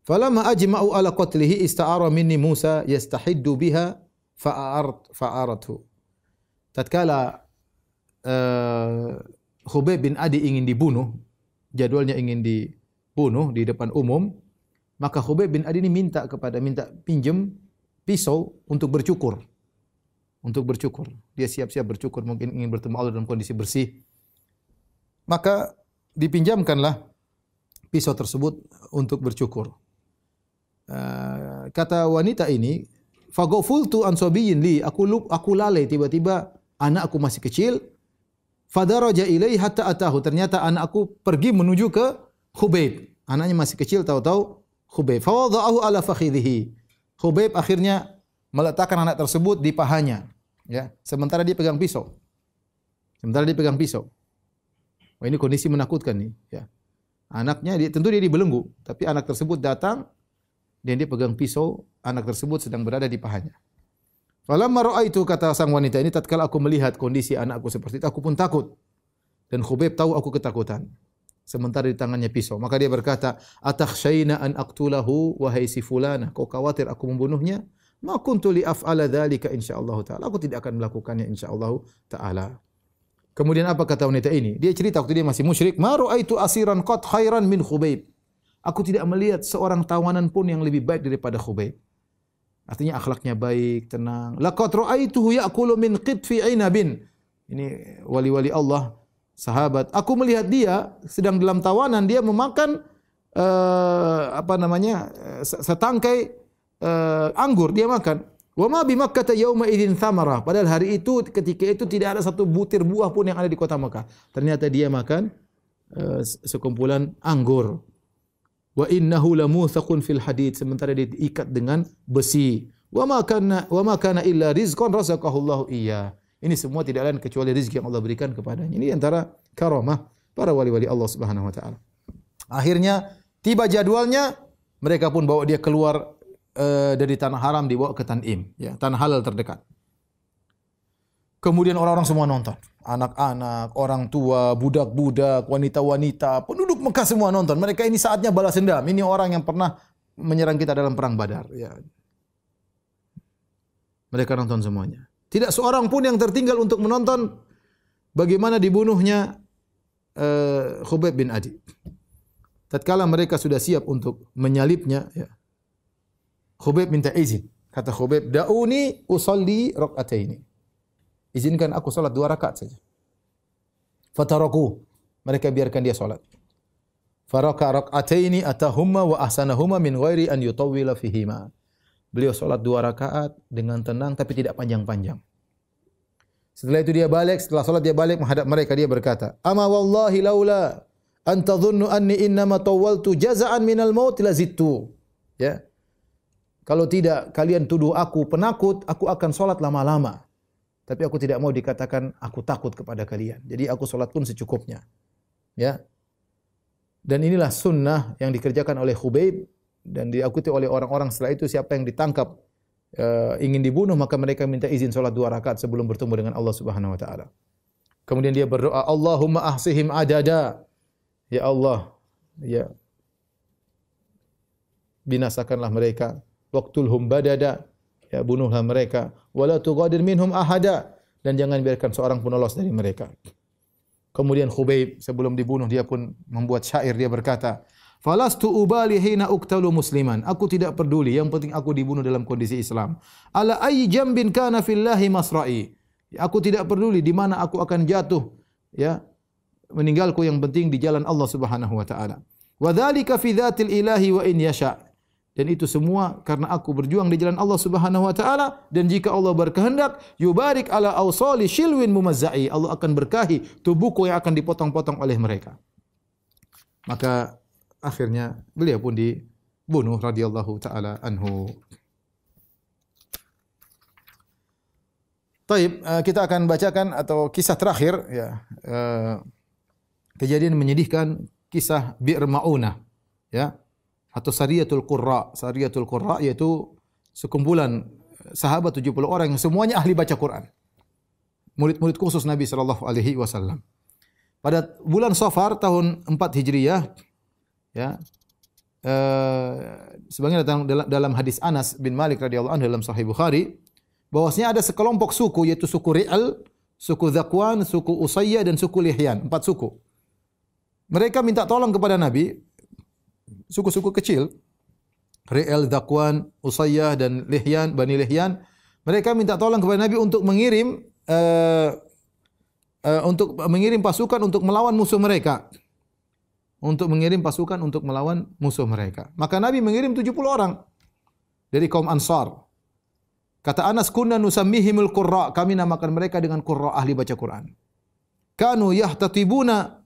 S2: "Falamma ajma'u ala qatlihi ista'ara minni Musa yastahiddu biha fa'arathu." Tatkala Khubayb bin Adi ingin dibunuh, jadwalnya ingin dibunuh di depan umum, maka Khubayb bin Adi ini minta pinjam pisau untuk bercukur. Dia siap-siap bercukur, mungkin ingin bertemu Allah dalam kondisi bersih. Maka dipinjamkanlah pisau tersebut untuk bercukur. Kata wanita ini, "Faghafultu an sabiyyin li." Aku lalai, tiba-tiba anakku masih kecil. Fadaraja ilaihi hatta atahu. Ternyata anakku pergi menuju ke Khubayb. Anaknya masih kecil, tahu-tahu Khubayb. Fawada'ahu ala fakhidhihi. Khubayb akhirnya meletakkan anak tersebut di pahanya, ya. Sementara dia pegang pisau. Wah, ini kondisi menakutkan nih, ya. Anaknya tentu dia dibelenggu, tapi anak tersebut datang dan dia pegang pisau, anak tersebut sedang berada di pahanya. Falamma ra'aitu, kata sang wanita ini, tatkala aku melihat kondisi anakku seperti itu, aku pun takut. Dan Khubayb tahu aku ketakutan. Sementara di tangannya pisau. Maka dia berkata, "Atakhshayna an aqtulahu wahai si fulana." Kau khawatir aku membunuhnya? Ma kuntu li af'ala dzalika insyaallah taala. Aku tidak akan melakukannya insyaallah taala. Kemudian apa kata wanita ini? Dia cerita waktu dia masih musyrik, "Ma ra'aitu asiran qad khairan min Khubayb." Aku tidak melihat seorang tawanan pun yang lebih baik daripada Khubayb. Artinya akhlaknya baik, tenang. Laqad ra'aituhu ya'kulu min qitfi 'inabin. Ini wali-wali Allah, sahabat. Aku melihat dia sedang dalam tawanan, dia memakan setangkai anggur dia makan. Wa ma bi Makkah yauma idzin thamara. Padahal hari itu, ketika itu tidak ada satu butir buah pun yang ada di kota Makkah. Ternyata dia makan sekumpulan anggur. Wa innahu lamuthaqun fil hadid. Sementara dia diikat dengan besi. Wa ma kana illa rizqan razaqahu Allah iyyah. Ini semua tidak lain kecuali rezeki yang Allah berikan kepadanya. Ini antara karamah para wali-wali Allah Subhanahu wa taala. Akhirnya tiba jadwalnya, mereka pun bawa dia keluar dari tanah haram, dibawa ke Tan'im, ya, tanah halal terdekat. Kemudian orang-orang semua nonton. Anak-anak, orang tua, budak-budak, wanita-wanita, penduduk Mekah semua nonton. Mereka ini saatnya balas dendam. Ini orang yang pernah menyerang kita dalam perang Badar. Ya. Mereka nonton semuanya. Tidak seorang pun yang tertinggal untuk menonton bagaimana dibunuhnya Khubayb bin Adi. Tatkala mereka sudah siap untuk menyalibnya, ya, Khubayb minta izin. Kata Khubayb, "Da'uni usalli rak'ataini." Izinkan aku salat 2 rakaat saja. Fataraku. Mereka biarkan dia salat. Faraka rak'ataini atahumma wa ahsanahuma min ghairi an yutawwila fihima. Beliau salat 2 rakaat dengan tenang tapi tidak panjang-panjang. Setelah itu dia balik, setelah salat dia balik menghadap mereka, dia berkata, "Ama wallahi laula an tadhunnu anni innama tawwaltu jaza'an minal maut lazittu." Ya. Kalau tidak kalian tuduh aku penakut, aku akan salat lama-lama. tapi aku tidak mau dikatakan aku takut kepada kalian. Jadi aku salat pun secukupnya. Ya. Dan inilah sunnah yang dikerjakan oleh Khubayb dan diikuti oleh orang-orang setelah itu. Siapa yang ditangkap ingin dibunuh, maka mereka minta izin salat 2 rakaat sebelum bertemu dengan Allah Subhanahu wa taala. Kemudian dia berdoa, Allahumma ahsihim adada. Ya Allah, ya binasakanlah mereka. Waqtulhum badada. Ya, bunuhlah mereka. Wala tughadir minhum ahada, dan jangan biarkan seorang pun lolos dari mereka. Kemudian Khubayb sebelum dibunuh dia pun membuat syair, dia berkata, "Falastu ubali hina uqtalu musliman." Aku tidak peduli, yang penting aku dibunuh dalam kondisi Islam. Ala ayyi jambin kana fillahi masra'i. Aku tidak peduli di mana aku akan jatuh, ya, meninggalku, yang penting di jalan Allah Subhanahu wa taala. Wa dzalika fi dzatil ilahi wa in yasha. Dan itu semua karena aku berjuang di jalan Allah Subhanahu wa taala, dan jika Allah berkehendak, yubarik ala awsali shilwin mumazza'i. Allah akan berkahi tubuhku yang akan dipotong-potong oleh mereka. Maka akhirnya beliau pun dibunuh radhiyallahu taala anhu. Taib, kita akan bacakan atau kisah terakhir, ya, kejadian menyedihkan, kisah Bi'r Ma'unah, ya, atau Sariyatul Qurra. Sariyatul Qurra yaitu sekumpulan sahabat 70 orang yang semuanya ahli baca Quran. Murid-murid khusus Nabi sallallahu alaihi wasallam. Pada bulan Safar tahun 4 Hijriah, ya, sebagaimana dalam hadis Anas bin Malik radhiyallahu anhu dalam Sahih Bukhari, bahwasanya ada sekelompok suku, yaitu suku Ri'al, suku Zakwan, suku Usayyah, dan suku Lihyan. 4 suku. Mereka minta tolong kepada Nabi, suku-suku kecil, Ri'al, Zakwan, Usayyah, dan Lihyan, Bani Lihyan. Mereka minta tolong kepada Nabi untuk mengirim pasukan untuk melawan musuh mereka. Untuk mengirim pasukan untuk melawan musuh mereka. Maka Nabi mengirim 70 orang dari kaum Ansar. Kata Anas, kunna nusammihimul qurra, kami namakan mereka dengan qurra, ahli baca Quran. Kanu yahtatibuna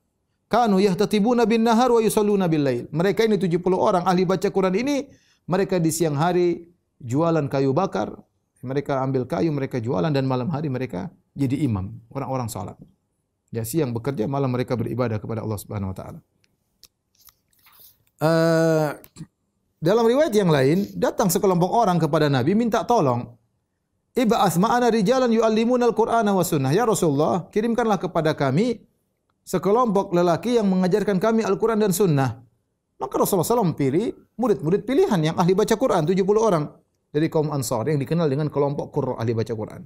S2: bin nahar wa yusalluna bil lail. Mereka ini 70 orang ahli baca Quran ini, mereka di siang hari jualan kayu bakar, mereka ambil kayu, mereka jualan, dan malam hari mereka jadi imam, orang-orang salat. Ya, siang bekerja, malam mereka beribadah kepada Allah Subhanahu wa taala. Dalam riwayat yang lain, datang sekelompok orang kepada Nabi minta tolong. Ib'ats ma'ana rijalan yu'allimuna al-Qur'ana wa sunnah. Ya Rasulullah, kirimkanlah kepada kami sekelompok lelaki yang mengajarkan kami Al-Quran dan Sunnah. Maka Rasulullah SAW pilih murid-murid pilihan yang ahli baca Quran, 70 orang dari kaum Ansar yang dikenal dengan kelompok Qurra, ahli baca Quran.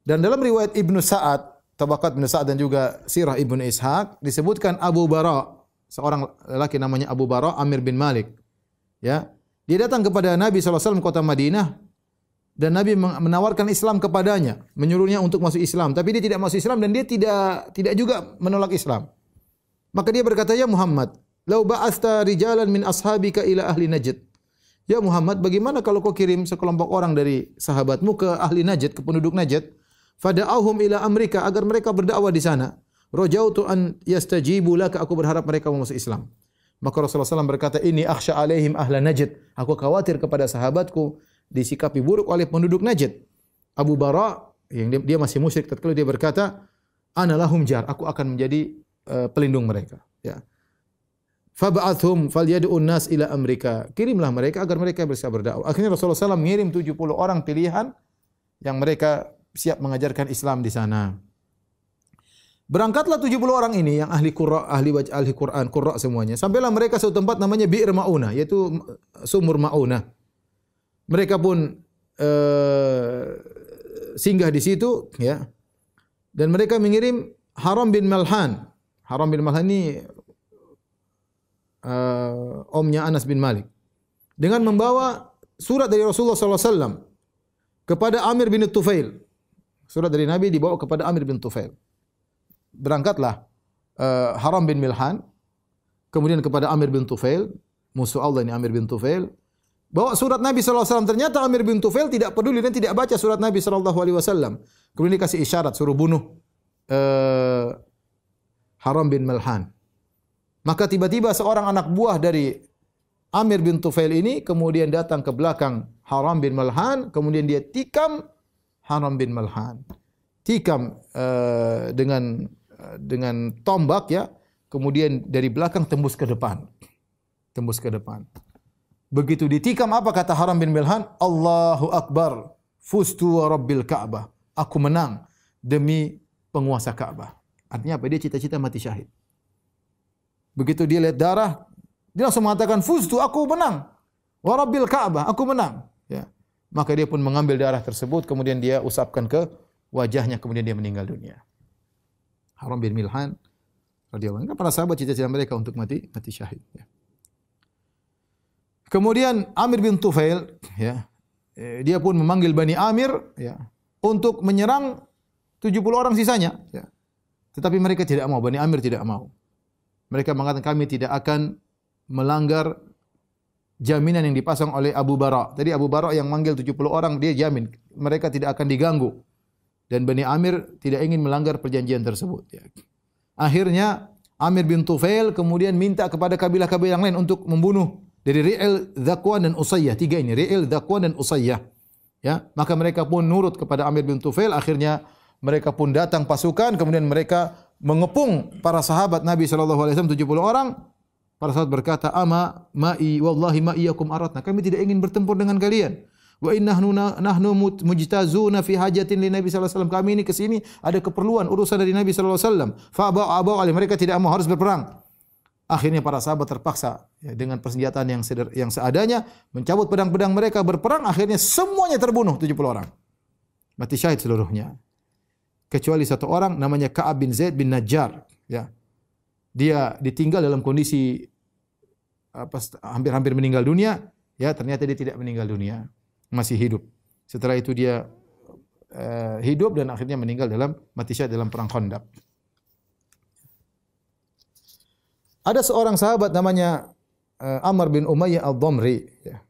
S2: Dan dalam riwayat Ibnu Sa'ad, Tabaqat Ibnu Sa'ad, dan juga Sirah Ibnu Ishaq, disebutkan Abu Bara, seorang lelaki namanya Abu Bara, Amir bin Malik. Ya, dia datang kepada Nabi SAW kota Madinah, dan Nabi menawarkan Islam kepadanya, menyuruhnya untuk masuk Islam. Tapi dia tidak masuk Islam, dan dia tidak juga menolak Islam. Maka dia berkata, ya Muhammad, lau ba'asta rijalan min ashabika ila ahli Najd. Ya Muhammad, bagaimana kalau kau kirim sekelompok orang dari sahabatmu ke ahli Najd, ke penduduk Najd, fada'ahum ila Amrika, agar mereka berdakwah di sana. Rajautu an yastajibu laka, aku berharap mereka masuk Islam. Maka Rasulullah SAW berkata, ini akhsha alaihim ahla Najd. Aku khawatir kepada sahabatku disikapi buruk oleh penduduk Najd. Abu Bara, yang dia masih musyrik tatkala, dia berkata, ana lahum jar, aku akan menjadi pelindung mereka. Ya. Fab'athhum falyad'un nas ila Amrika. Kirimlah mereka agar mereka bisa berdakwah. Akhirnya Rasulullah SAW mengirim 70 orang pilihan yang mereka siap mengajarkan Islam di sana. Berangkatlah 70 orang ini yang ahli Qurra, ahli Quran, Qurra semuanya. Sampailah mereka suatu tempat namanya Bi'r Ma'unah, yaitu sumur Ma'unah. Mereka pun singgah di situ, ya. Dan mereka mengirim Haram bin Malhan. Haram bin Malhan ini omnya Anas bin Malik, dengan membawa surat dari Rasulullah SAW kepada Amir bin Tufail. Surat dari Nabi dibawa kepada Amir bin Tufail. Berangkatlah Haram bin Milhan, kemudian kepada Amir bin Tufail, musuh Allah ini Amir bin Tufail. Bawa surat Nabi SAW. Ternyata Amir bin Tufail tidak peduli dan tidak baca surat Nabi SAW. Kemudian dikasih isyarat, suruh bunuh Haram bin Milhan. Maka tiba-tiba seorang anak buah dari Amir bin Tufail ini kemudian datang ke belakang Haram bin Milhan, kemudian dia tikam Haram bin Milhan. Tikam dengan tombak ya, kemudian dari belakang tembus ke depan. Tembus ke depan. Begitu ditikam apa kata Haram bin Milhan? Allahu Akbar, fustu wa rabbil Ka'bah. Aku menang demi penguasa Ka'bah. Artinya apa? Dia cita-cita mati syahid. Begitu dia lihat darah, dia langsung mengatakan fustu, aku menang. Wa rabbil Ka'bah, aku menang. Ya. Maka dia pun mengambil darah tersebut, kemudian dia usapkan ke wajahnya, kemudian dia meninggal dunia. Haram bin Milhan radhiyallahu anhu, para sahabat cita-cita mereka untuk mati syahid. Ya. Kemudian Amir bin Tufail, ya, dia pun memanggil Bani Amir, ya, untuk menyerang 70 orang sisanya. Ya. Tetapi mereka tidak mau, Bani Amir tidak mau. Mereka mengatakan kami tidak akan melanggar jaminan yang dipasang oleh Abu Bara. Tadi Abu Bara yang manggil 70 orang, dia jamin mereka tidak akan diganggu. Dan Bani Amir tidak ingin melanggar perjanjian tersebut. Ya. Akhirnya Amir bin Tufail kemudian minta kepada kabilah-kabilah yang lain untuk membunuh dari Ri'il, Dzakwan dan Usayyah. Tiga ini, Ri'il, Dzakwan dan Usayyah. Ya, maka mereka pun nurut kepada Amir bin Tufail. Akhirnya mereka pun datang pasukan, kemudian mereka mengepung para sahabat Nabi SAW 70 orang. Para sahabat berkata, "Ama ma'i wallahi ma iyyakum aradna." Kami tidak ingin bertempur dengan kalian. Wa nahnu mujtazuna fi hajatin li Nabi sallallahu alaihi wasallam. Kami ini ke sini ada keperluan urusan dari Nabi sallallahu alaihi wasallam. Fa abau alaihi, mereka tidak mau, harus berperang. Akhirnya para sahabat terpaksa ya, dengan persenjataan yang seadanya mencabut pedang-pedang mereka berperang, akhirnya semuanya terbunuh 70 orang. Mati syahid seluruhnya. Kecuali satu orang namanya Ka'ab bin Zaid bin Najjar, ya. Dia ditinggal dalam kondisi hampir-hampir meninggal dunia, ya, ternyata dia tidak meninggal dunia. Masih hidup. Setelah itu dia hidup dan akhirnya meninggal mati syahid dalam perang Khandaq. Ada seorang sahabat namanya Amr bin Umayyah al-Dhamri, ya.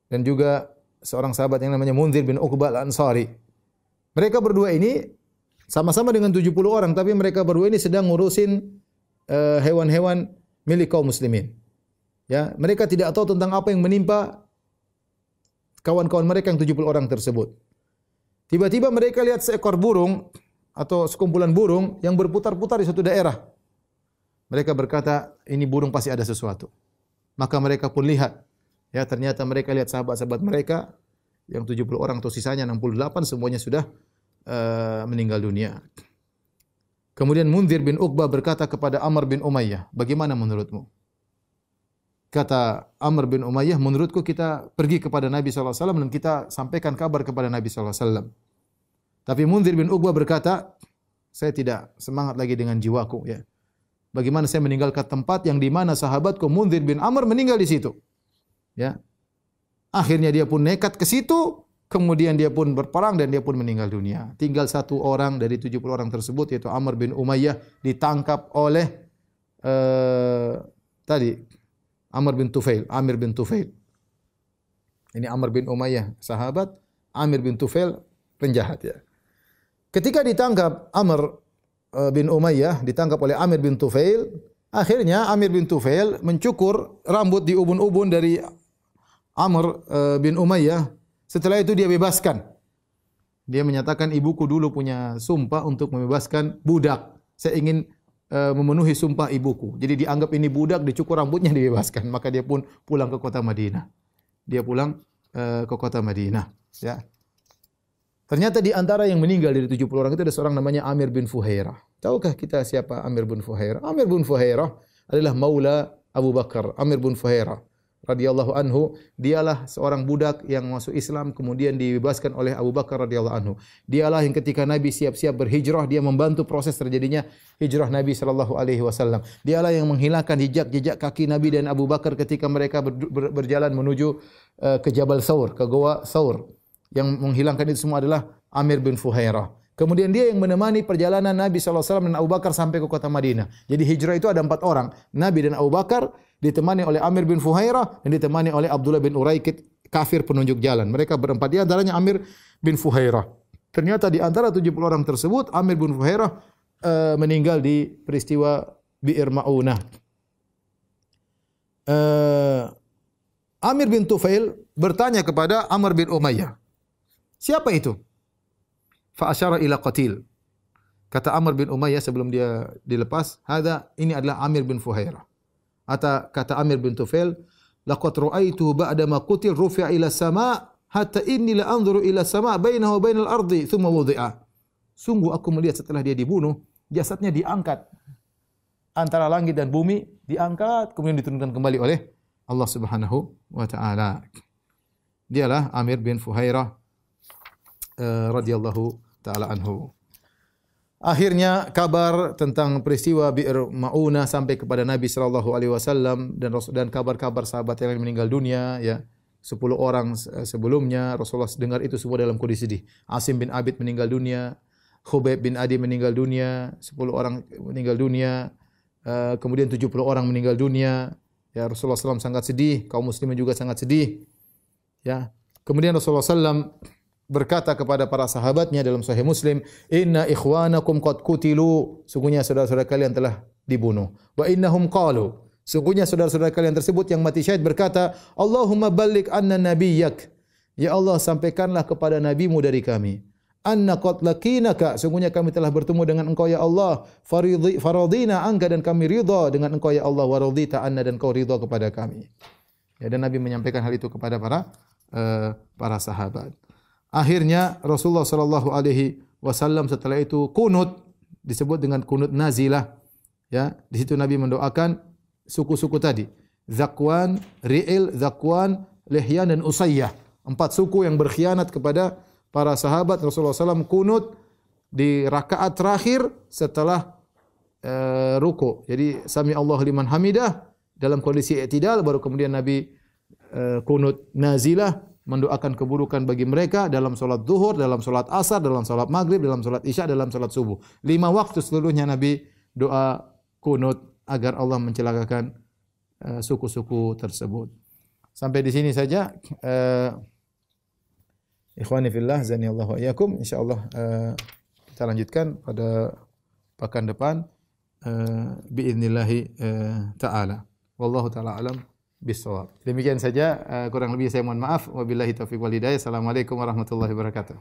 S2: Dan juga seorang sahabat yang namanya Munzir bin Uqbah al-Ansari. Mereka berdua ini sama-sama dengan 70 orang, tapi mereka berdua ini sedang ngurusin hewan-hewan milik kaum muslimin. Ya, mereka tidak tahu tentang apa yang menimpa kawan-kawan mereka yang 70 orang tersebut. Tiba-tiba mereka lihat seekor burung atau sekumpulan burung yang berputar-putar di suatu daerah. Mereka berkata, ini burung pasti ada sesuatu. Maka mereka pun lihat. Ya, ternyata mereka lihat sahabat-sahabat mereka yang 70 orang atau sisanya 68 semuanya sudah meninggal dunia. Kemudian Munzir bin Uqbah berkata kepada Amr bin Umayyah, bagaimana menurutmu? Kata Amr bin Umayyah, menurutku kita pergi kepada Nabi SAW dan kita sampaikan kabar kepada Nabi SAW. Tapi Munzir bin Uqbah berkata, saya tidak semangat lagi dengan jiwaku. Ya. Bagaimana saya meninggalkan tempat yang di mana sahabatku Munzir bin Amr meninggal di situ. Ya. Akhirnya dia pun nekat ke situ, kemudian dia pun berperang dan dia pun meninggal dunia. Tinggal satu orang dari 70 orang tersebut, yaitu Amr bin Umayyah, ditangkap oleh Amir bin Tufail. Ini Amr bin Umayyah sahabat, Amir bin Tufail penjahat, ya. Ketika ditangkap Amr bin Umayyah, ditangkap oleh Amir bin Tufail, akhirnya Amir bin Tufail mencukur rambut di ubun-ubun dari Amr bin Umayyah. Setelah itu dia bebaskan. Dia menyatakan, ibuku dulu punya sumpah untuk membebaskan budak. Saya ingin memenuhi sumpah ibuku. Jadi dianggap ini budak, dicukur rambutnya, dibebaskan. Maka dia pun pulang ke kota Madinah. Dia pulang ke kota Madinah. Ya. Ternyata di antara yang meninggal dari 70 orang itu ada seorang namanya Amir bin Fuhairah. Tahukah kita siapa Amir bin Fuhairah? Amir bin Fuhairah adalah maula Abu Bakar. Amir bin Fuhairah radhiyallahu anhu, dialah seorang budak yang masuk Islam kemudian dibebaskan oleh Abu Bakar radhiyallahu anhu. Dialah yang ketika Nabi siap-siap berhijrah, dia membantu proses terjadinya hijrah Nabi sallallahu alaihi wasallam. Dialah yang menghilangkan jejak-jejak kaki Nabi dan Abu Bakar ketika mereka berjalan menuju ke Jabal Thawr, ke Goa Thawr. Yang menghilangkan itu semua adalah Amir bin Fuhairah. Kemudian dia yang menemani perjalanan Nabi SAW dan Abu Bakar sampai ke kota Madinah. Jadi hijrah itu ada 4 orang. Nabi dan Abu Bakar ditemani oleh Amir bin Fuhairah dan ditemani oleh Abdullah bin Uraikid, kafir penunjuk jalan. Mereka berempat, di antaranya Amir bin Fuhairah. Ternyata di antara 70 orang tersebut, Amir bin Fuhairah meninggal di peristiwa Bi'r Ma'unah. Amir bin Tufail bertanya kepada Amr bin Umayyah, siapa itu? fa asyara ila qatil. Kata Amr bin Umayyah sebelum dia dilepas, ini adalah Amir bin Fuhairah. Kata Amir bin Tufail, laqad ra'aitu ba'da ma qutil rufi'a ila sama' hatta inni la anzuru ila sama' bainahu wa bainal ardi thumma wudi'a. Sungguh aku melihat setelah dia dibunuh, jasadnya diangkat antara langit dan bumi, diangkat kemudian diturunkan kembali oleh Allah Subhanahu wa taala. Dialah Amir bin Fuhairah radhiyallahu taala anhu. Akhirnya kabar tentang peristiwa Bi'r Ma'unah sampai kepada Nabi sallallahu alaihi wasallam dan kabar-kabar sahabat yang meninggal dunia, ya. 10 orang sebelumnya Rasulullah dengar itu semua dalam kondisi sedih. Asim bin Abid meninggal dunia, Khubayb bin Adi meninggal dunia, 10 orang meninggal dunia, kemudian 70 orang meninggal dunia. Ya, Rasulullah SAW sangat sedih, kaum muslimin juga sangat sedih. Ya. Kemudian Rasulullah SAW berkata kepada para sahabatnya dalam Sahih Muslim, "Inna ikhwanakum qad qutilu." Sungguhnya saudara-saudara kalian telah dibunuh. Wa innahum qalu. Sungguhnya saudara-saudara kalian tersebut yang mati syahid berkata, "Allahumma balligh anna nabiyyak." Ya Allah, sampaikanlah kepada nabimu dari kami. Anna qad lakinaka. Sungguhnya kami telah bertemu dengan engkau ya Allah. Faradina anka, dan kami ridha dengan engkau ya Allah. Wa radita anna, dan kau ridha kepada kami. Ya, dan Nabi menyampaikan hal itu kepada para sahabat. Akhirnya Rasulullah sallallahu alaihi wasallam setelah itu kunut, disebut dengan kunut nazilah. Ya, di situ Nabi mendoakan suku-suku tadi, Zakwan, Ri'il, Zakwan, Lihyan dan Usayyah. 4 suku yang berkhianat kepada para sahabat. Rasulullah SAW kunut di rakaat terakhir setelah ruku. Jadi sami Allah liman hamidah dalam kondisi i'tidal, baru kemudian Nabi kunut nazilah, mendoakan keburukan bagi mereka dalam solat zuhur, dalam solat asar, dalam solat maghrib, dalam solat isya, dalam solat subuh. 5 waktu seluruhnya Nabi doa kunut agar Allah mencelakakan suku-suku tersebut. Sampai di sini saja. Ikhwani fillah, zanillahu wa iyyakum. Insyaallah kita lanjutkan pada pekan depan biiznillah taala. Wallahu taala alam bisawab. Demikian saja, kurang lebih saya mohon maaf. Wabillahi taufiq wal hidayah. Assalamualaikum warahmatullahi wabarakatuh.